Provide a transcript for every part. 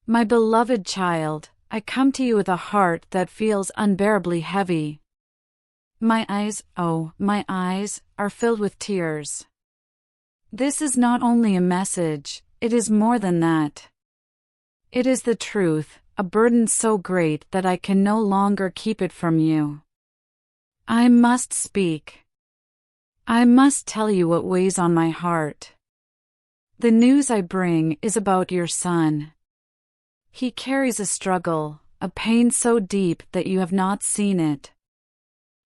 My beloved child, I come to you with a heart that feels unbearably heavy. My eyes, oh, my eyes, are filled with tears. This is not only a message, it is more than that. It is the truth, a burden so great that I can no longer keep it from you. I must speak. I must tell you what weighs on my heart. The news I bring is about your son. He carries a struggle, a pain so deep that you have not seen it.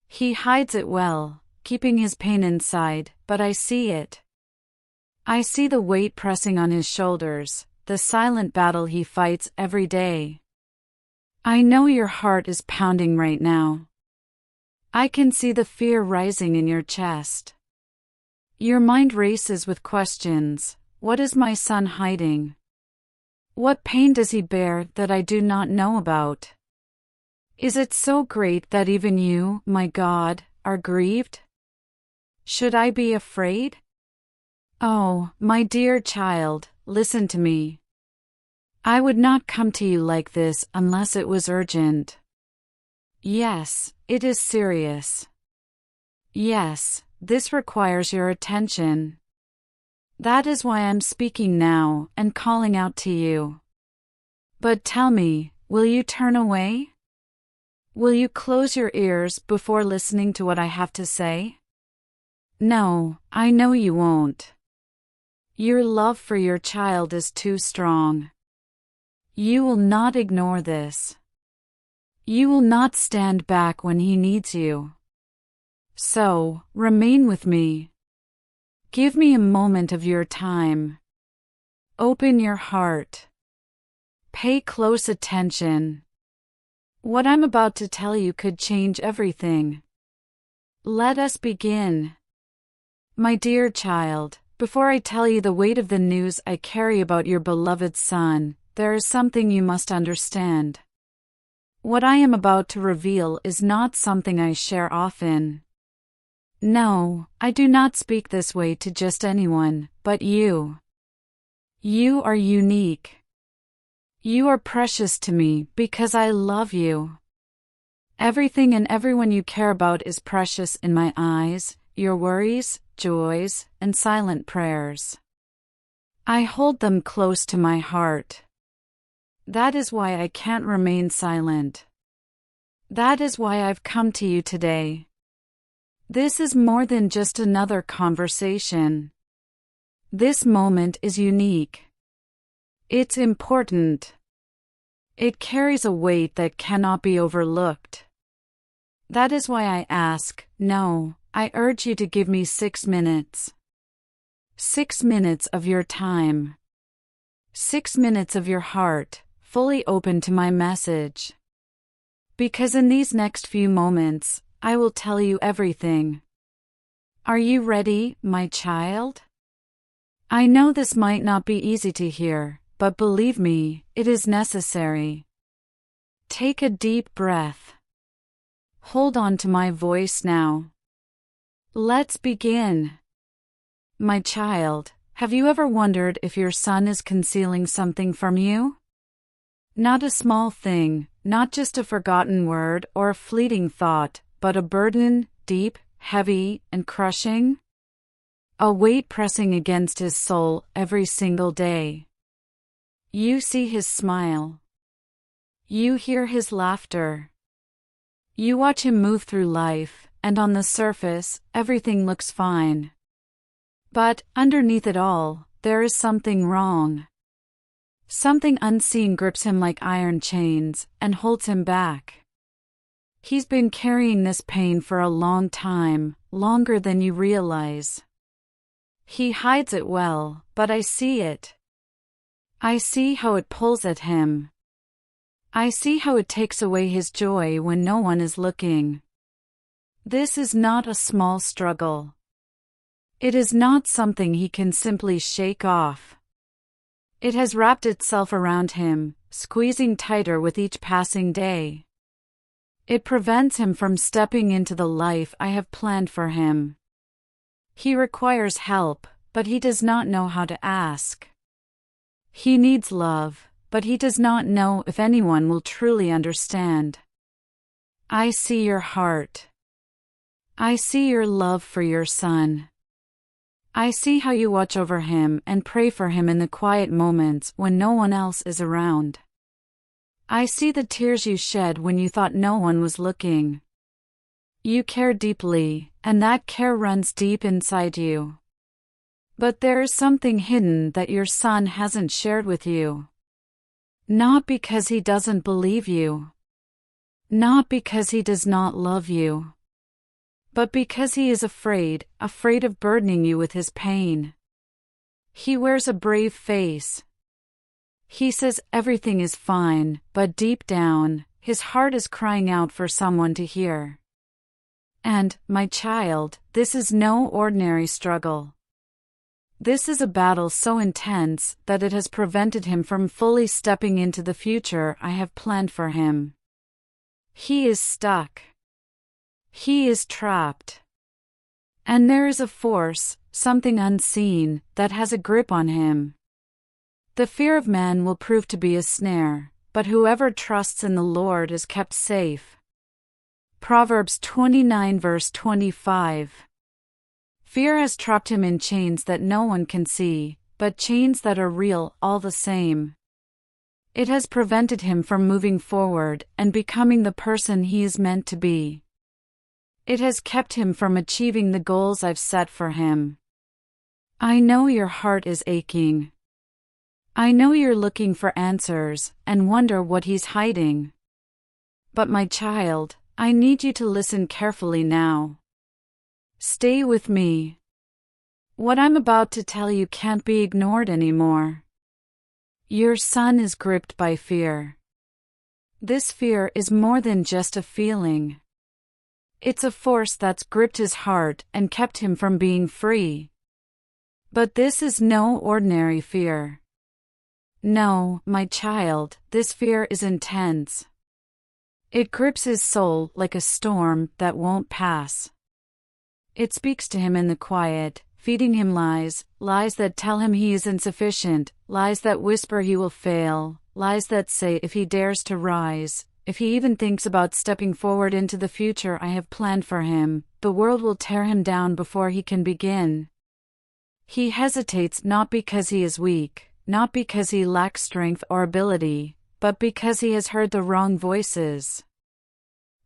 He hides it well, keeping his pain inside, but I see it. I see the weight pressing on his shoulders, the silent battle he fights every day. I know your heart is pounding right now. I can see the fear rising in your chest. Your mind races with questions. What is my son hiding? What pain does he bear that I do not know about? Is it so great that even you, my God, are grieved? Should I be afraid? Oh, my dear child, listen to me. I would not come to you like this unless it was urgent. Yes, it is serious. Yes, this requires your attention. That is why I'm speaking now and calling out to you. But tell me, will you turn away? Will you close your ears before listening to what I have to say? No, I know you won't. Your love for your child is too strong. You will not ignore this. You will not stand back when he needs you. So, remain with me. Give me a moment of your time. Open your heart. Pay close attention. What I'm about to tell you could change everything. Let us begin. My dear child, before I tell you the weight of the news I carry about your beloved son, there is something you must understand. What I am about to reveal is not something I share often. No, I do not speak this way to just anyone, but you. You are unique. You are precious to me because I love you. Everything and everyone you care about is precious in my eyes, your worries, joys, and silent prayers. I hold them close to my heart. That is why I can't remain silent. That is why I've come to you today. This is more than just another conversation. This moment is unique. It's important. It carries a weight that cannot be overlooked. That is why I ask, no, I urge you to give me 6 minutes. 6 minutes of your time. 6 minutes of your heart, fully open to my message. Because in these next few moments, I will tell you everything. Are you ready, my child? I know this might not be easy to hear, but believe me, it is necessary. Take a deep breath. Hold on to my voice now. Let's begin. My child, have you ever wondered if your son is concealing something from you? Not a small thing, not just a forgotten word or a fleeting thought, but a burden, deep, heavy, and crushing? A weight pressing against his soul every single day. You see his smile. You hear his laughter. You watch him move through life, and on the surface, everything looks fine. But, underneath it all, there is something wrong. Something unseen grips him like iron chains, and holds him back. He's been carrying this pain for a long time, longer than you realize. He hides it well, but I see it. I see how it pulls at him. I see how it takes away his joy when no one is looking. This is not a small struggle. It is not something he can simply shake off. It has wrapped itself around him, squeezing tighter with each passing day. It prevents him from stepping into the life I have planned for him. He requires help, but he does not know how to ask. He needs love, but he does not know if anyone will truly understand. I see your heart. I see your love for your son. I see how you watch over him and pray for him in the quiet moments when no one else is around. I see the tears you shed when you thought no one was looking. You care deeply, and that care runs deep inside you. But there is something hidden that your son hasn't shared with you. Not because he doesn't believe you. Not because he does not love you. But because he is afraid of burdening you with his pain. He wears a brave face. He says everything is fine, but deep down, his heart is crying out for someone to hear. And, my child, this is no ordinary struggle. This is a battle so intense that it has prevented him from fully stepping into the future I have planned for him. He is stuck. He is trapped. And there is a force, something unseen, that has a grip on him. The fear of man will prove to be a snare, but whoever trusts in the Lord is kept safe. Proverbs 29 verse 25. Fear has trapped him in chains that no one can see, but chains that are real all the same. It has prevented him from moving forward and becoming the person he is meant to be. It has kept him from achieving the goals I've set for him. I know your heart is aching. I know you're looking for answers and wonder what he's hiding. But my child, I need you to listen carefully now. Stay with me. What I'm about to tell you can't be ignored anymore. Your son is gripped by fear. This fear is more than just a feeling. It's a force that's gripped his heart and kept him from being free. But this is no ordinary fear. No, my child, this fear is intense. It grips his soul like a storm that won't pass. It speaks to him in the quiet, feeding him lies that tell him he is insufficient, lies that whisper he will fail, lies that say if he dares to rise, if he even thinks about stepping forward into the future I have planned for him, the world will tear him down before he can begin. He hesitates not because he is weak, not because he lacks strength or ability, but because he has heard the wrong voices.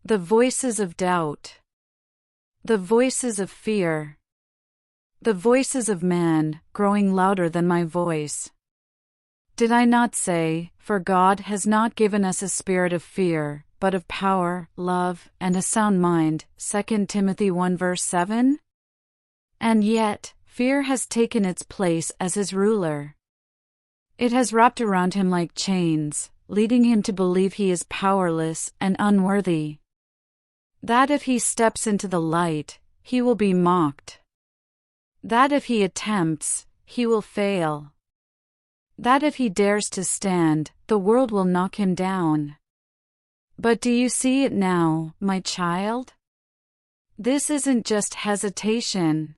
The voices of doubt. The voices of fear. The voices of man, growing louder than my voice. Did I not say, for God has not given us a spirit of fear, but of power, love, and a sound mind, 2 Timothy 1 verse 7? And yet, fear has taken its place as his ruler. It has wrapped around him like chains, leading him to believe he is powerless and unworthy. That if he steps into the light, he will be mocked. That if he attempts, he will fail. That if he dares to stand, the world will knock him down. But do you see it now, my child? This isn't just hesitation.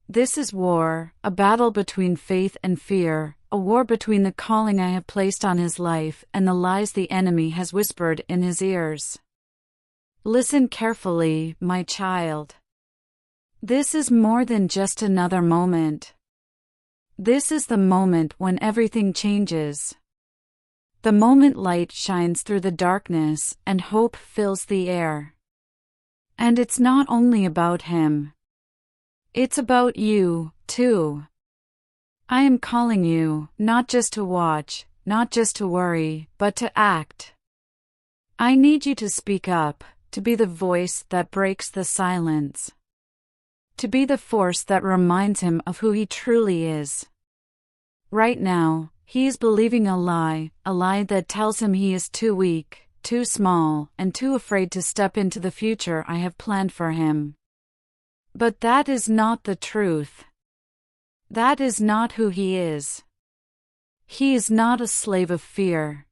This is war, a battle between faith and fear, a war between the calling I have placed on his life and the lies the enemy has whispered in his ears. Listen carefully, my child. This is more than just another moment. This is the moment when everything changes. The moment light shines through the darkness and hope fills the air. And it's not only about him. It's about you, too. I am calling you, not just to watch, not just to worry, but to act. I need you to speak up, to be the voice that breaks the silence. To be the force that reminds him of who he truly is. Right now, he is believing a lie that tells him he is too weak, too small, and too afraid to step into the future I have planned for him. But that is not the truth. That is not who he is. He is not a slave of fear.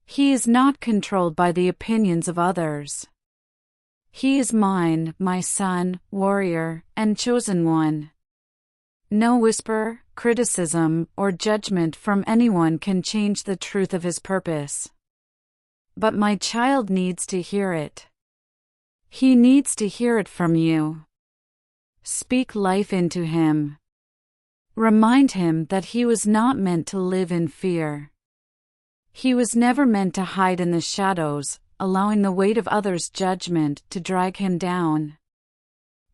He is not controlled by the opinions of others. He is mine, my son, warrior, and chosen one. No whisper, criticism, or judgment from anyone can change the truth of his purpose. But my child needs to hear it. He needs to hear it from you. Speak life into him. Remind him that he was not meant to live in fear. He was never meant to hide in the shadows, allowing the weight of others' judgment to drag him down.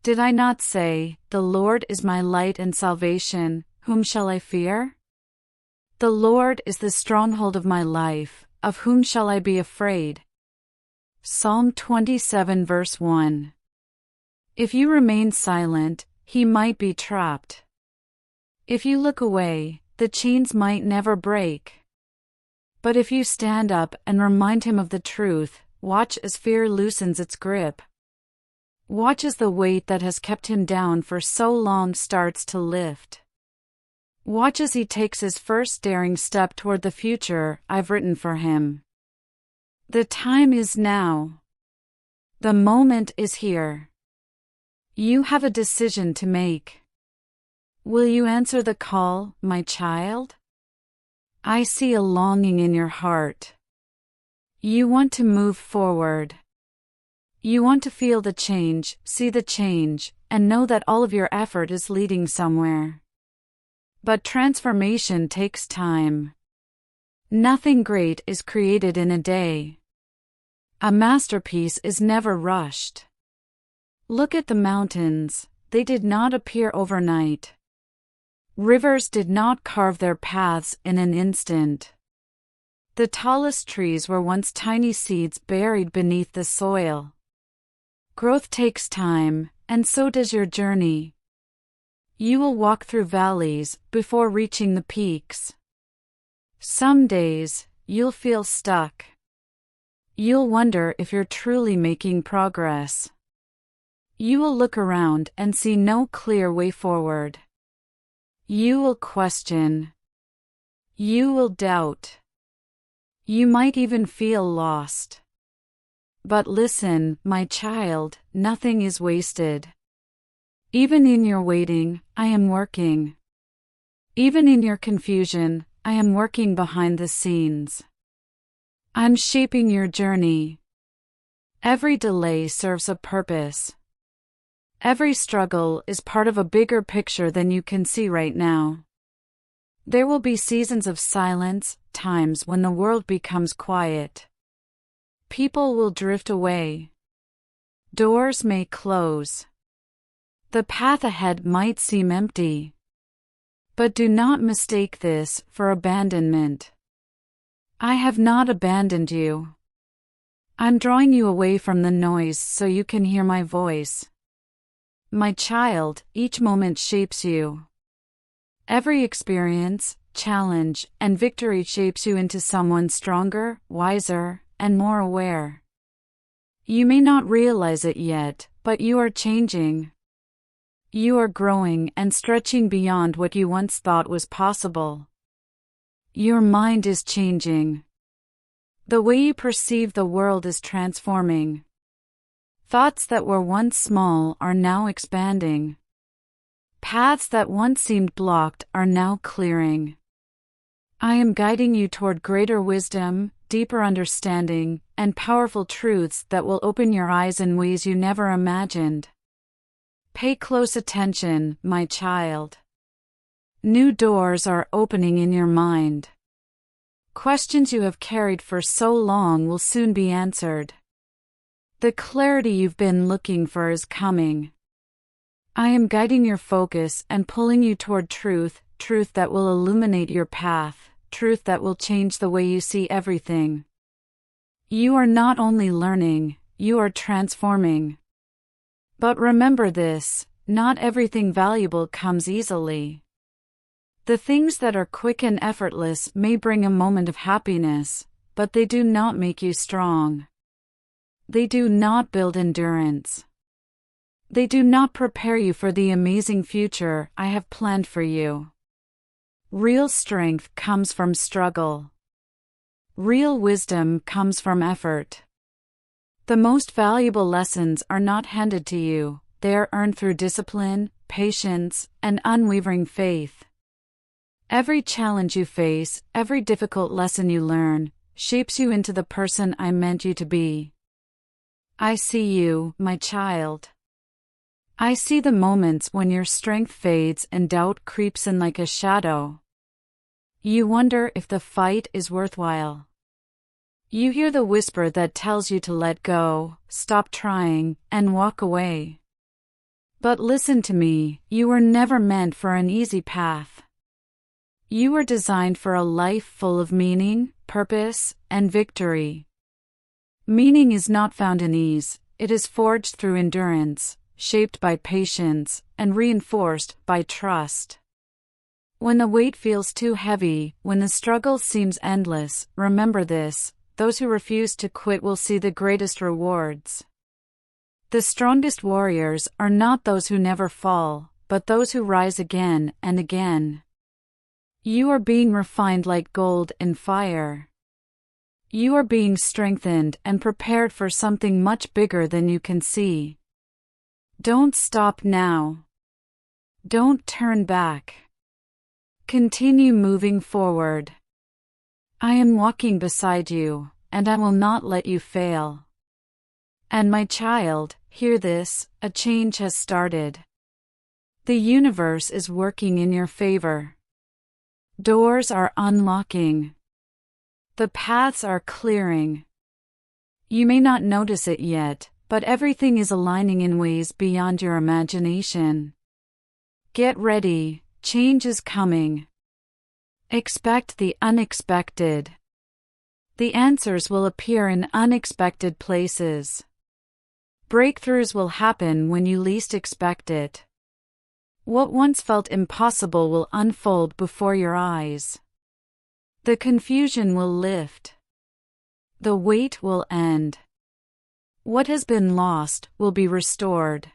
Did I not say, "The Lord is my light and salvation, whom shall I fear?" The Lord is the stronghold of my life, of whom shall I be afraid? Psalm 27 verse 1. If you remain silent, he might be trapped. If you look away, the chains might never break. But if you stand up and remind him of the truth, watch as fear loosens its grip. Watch as the weight that has kept him down for so long starts to lift. Watch as he takes his first daring step toward the future I've written for him. The time is now. The moment is here. You have a decision to make. Will you answer the call, my child? I see a longing in your heart. You want to move forward. You want to feel the change, see the change, and know that all of your effort is leading somewhere. But transformation takes time. Nothing great is created in a day. A masterpiece is never rushed. Look at the mountains, they did not appear overnight. Rivers did not carve their paths in an instant. The tallest trees were once tiny seeds buried beneath the soil. Growth takes time, and so does your journey. You will walk through valleys before reaching the peaks. Some days, you'll feel stuck. You'll wonder if you're truly making progress. You will look around and see no clear way forward. You will question. You will doubt. You might even feel lost. But listen, my child, nothing is wasted. Even in your waiting, I am working. Even in your confusion, I am working behind the scenes. I'm shaping your journey. Every delay serves a purpose. Every struggle is part of a bigger picture than you can see right now. There will be seasons of silence, times when the world becomes quiet. People will drift away. Doors may close. The path ahead might seem empty. But do not mistake this for abandonment. I have not abandoned you. I'm drawing you away from the noise so you can hear my voice. My child, each moment shapes you. Every experience, challenge, and victory shapes you into someone stronger, wiser, and more aware. You may not realize it yet, but you are changing. You are growing and stretching beyond what you once thought was possible. Your mind is changing. The way you perceive the world is transforming. Thoughts that were once small are now expanding. Paths that once seemed blocked are now clearing. I am guiding you toward greater wisdom, deeper understanding, and powerful truths that will open your eyes in ways you never imagined. Pay close attention, my child. New doors are opening in your mind. Questions you have carried for so long will soon be answered. The clarity you've been looking for is coming. I am guiding your focus and pulling you toward truth, truth that will illuminate your path, truth that will change the way you see everything. You are not only learning, you are transforming. But remember this, not everything valuable comes easily. The things that are quick and effortless may bring a moment of happiness, but they do not make you strong. They do not build endurance. They do not prepare you for the amazing future I have planned for you. Real strength comes from struggle. Real wisdom comes from effort. The most valuable lessons are not handed to you, they are earned through discipline, patience, and unwavering faith. Every challenge you face, every difficult lesson you learn, shapes you into the person I meant you to be. I see you, my child. I see the moments when your strength fades and doubt creeps in like a shadow. You wonder if the fight is worthwhile. You hear the whisper that tells you to let go, stop trying, and walk away. But listen to me, you were never meant for an easy path. You were designed for a life full of meaning, purpose, and victory. Meaning is not found in ease, it is forged through endurance, shaped by patience, and reinforced by trust. When the weight feels too heavy, when the struggle seems endless, remember this: those who refuse to quit will see the greatest rewards. The strongest warriors are not those who never fall, but those who rise again and again. You are being refined like gold in fire. You are being strengthened and prepared for something much bigger than you can see. Don't stop now. Don't turn back. Continue moving forward. I am walking beside you, and I will not let you fail. And my child, hear this: a change has started. The universe is working in your favor. Doors are unlocking. The paths are clearing. You may not notice it yet, but everything is aligning in ways beyond your imagination. Get ready, change is coming. Expect the unexpected. The answers will appear in unexpected places. Breakthroughs will happen when you least expect it. What once felt impossible will unfold before your eyes. The confusion will lift. The wait will end. What has been lost will be restored.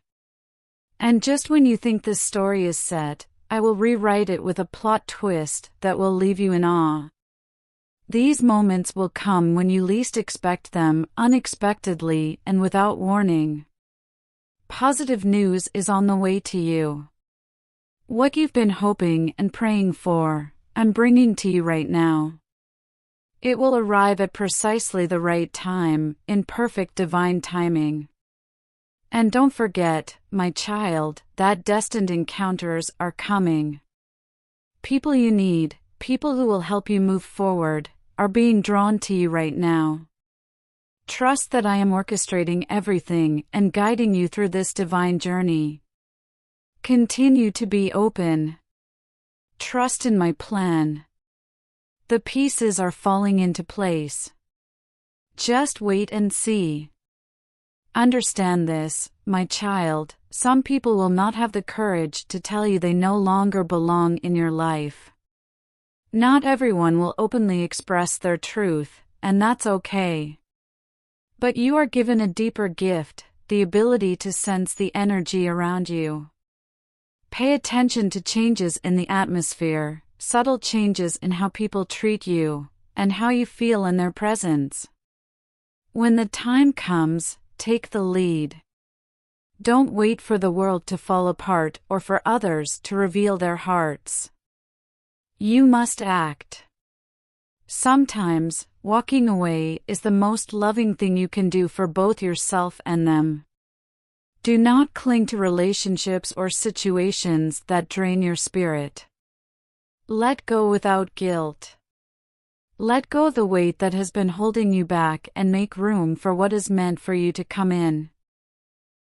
And just when you think the story is set, I will rewrite it with a plot twist that will leave you in awe. These moments will come when you least expect them, unexpectedly and without warning. Positive news is on the way to you. What you've been hoping and praying for, I'm bringing to you right now. It will arrive at precisely the right time, in perfect divine timing. And don't forget, my child, that destined encounters are coming. People you need, people who will help you move forward, are being drawn to you right now. Trust that I am orchestrating everything and guiding you through this divine journey. Continue to be open. Trust in my plan. The pieces are falling into place. Just wait and see. Understand this, my child: some people will not have the courage to tell you they no longer belong in your life. Not everyone will openly express their truth, and that's okay. But you are given a deeper gift, the ability to sense the energy around you. Pay attention to changes in the atmosphere, subtle changes in how people treat you, and how you feel in their presence. When the time comes, take the lead. Don't wait for the world to fall apart or for others to reveal their hearts. You must act. Sometimes, walking away is the most loving thing you can do for both yourself and them. Do not cling to relationships or situations that drain your spirit. Let go without guilt. Let go the weight that has been holding you back and make room for what is meant for you to come in.